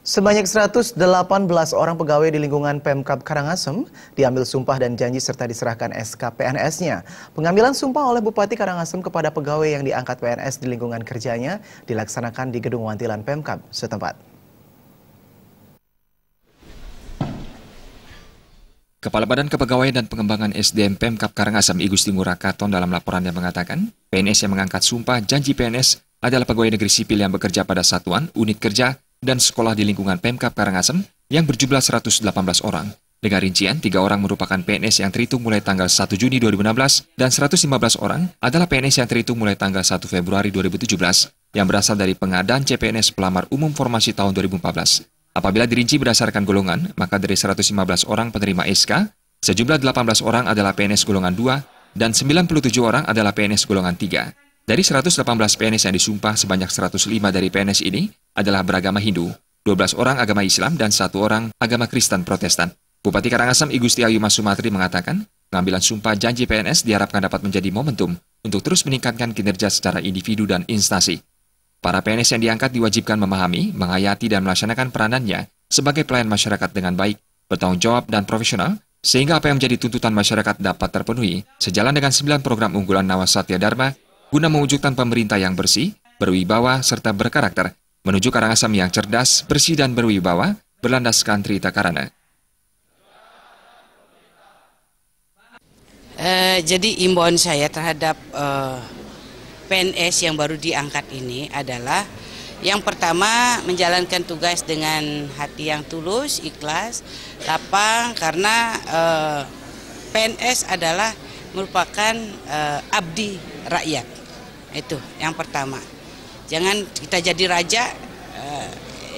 Sebanyak 118 orang pegawai di lingkungan Pemkab Karangasem diambil sumpah dan janji serta diserahkan SK PNS-nya. Pengambilan sumpah oleh Bupati Karangasem kepada pegawai yang diangkat PNS di lingkungan kerjanya dilaksanakan di Gedung Wantilan Pemkab setempat. Kepala Badan Kepegawaian dan Pengembangan SDM Pemkab Karangasem Igusti Ngurah Katon dalam laporannya mengatakan, PNS yang mengangkat sumpah janji PNS adalah pegawai negeri sipil yang bekerja pada satuan, unit kerja, dan sekolah di lingkungan Pemkab Karangasem yang berjumlah 118 orang. Dengan rincian, 3 orang merupakan PNS yang terhitung mulai tanggal 1 Juni 2016 dan 115 orang adalah PNS yang terhitung mulai tanggal 1 Februari 2017 yang berasal dari pengadaan CPNS Pelamar Umum Formasi tahun 2014. Apabila dirinci berdasarkan golongan, maka dari 115 orang penerima SK, sejumlah 18 orang adalah PNS golongan 2 dan 97 orang adalah PNS golongan 3. Dari 118 PNS yang disumpah, sebanyak 105 dari PNS ini adalah beragama Hindu, 12 orang agama Islam, dan 1 orang agama Kristen Protestan. Bupati Karangasem Igusti Ayu Mas Sumatri mengatakan, pengambilan sumpah janji PNS diharapkan dapat menjadi momentum untuk terus meningkatkan kinerja secara individu dan instansi. Para PNS yang diangkat diwajibkan memahami, menghayati, dan melaksanakan peranannya sebagai pelayan masyarakat dengan baik, bertanggung jawab, dan profesional, sehingga apa yang menjadi tuntutan masyarakat dapat terpenuhi sejalan dengan 9 program unggulan Nawasatya Dharma guna mewujudkan pemerintah yang bersih, berwibawa, serta berkarakter, menuju Karangasem yang cerdas, bersih, dan berwibawa, berlandaskan Trita Karana. Jadi imbauan saya terhadap PNS yang baru diangkat ini adalah yang pertama menjalankan tugas dengan hati yang tulus, ikhlas, lapang, karena PNS adalah merupakan abdi rakyat. Itu yang pertama. Jangan kita jadi raja,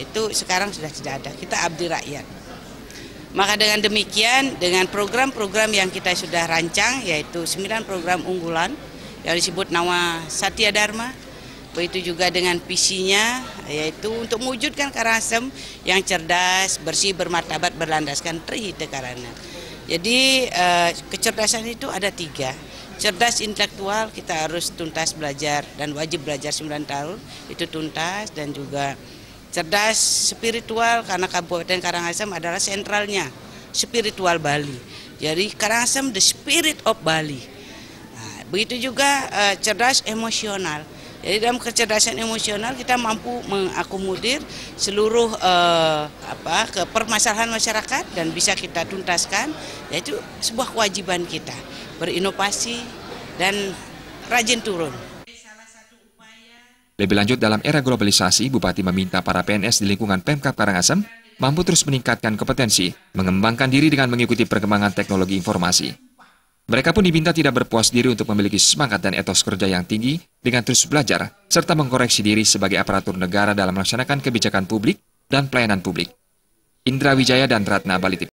itu sekarang sudah tidak ada. Kita abdi rakyat. Maka dengan demikian, dengan program-program yang kita sudah rancang, yaitu 9 program unggulan yang disebut Nawasatya Dharma, begitu juga dengan visinya, yaitu untuk mewujudkan Karangasem yang cerdas, bersih, bermartabat, berlandaskan Trihita Karana. Jadi kecerdasan itu ada 3. Cerdas intelektual, kita harus tuntas belajar dan wajib belajar 9 tahun, itu tuntas, dan juga cerdas spiritual karena Kabupaten Karangasem adalah sentralnya spiritual Bali. Jadi Karangasem the spirit of Bali. Nah, begitu juga cerdas emosional. Jadi dalam kecerdasan emosional kita mampu mengakomodir seluruh permasalahan masyarakat dan bisa kita tuntaskan. Yaitu sebuah kewajiban kita berinovasi dan rajin turun. Lebih lanjut, dalam era globalisasi, Bupati meminta para PNS di lingkungan Pemkab Karangasem mampu terus meningkatkan kompetensi, mengembangkan diri dengan mengikuti perkembangan teknologi informasi. Mereka pun diminta tidak berpuas diri untuk memiliki semangat dan etos kerja yang tinggi dengan terus belajar, serta mengkoreksi diri sebagai aparatur negara dalam melaksanakan kebijakan publik dan pelayanan publik. Indra Wijaya dan Ratna Bali.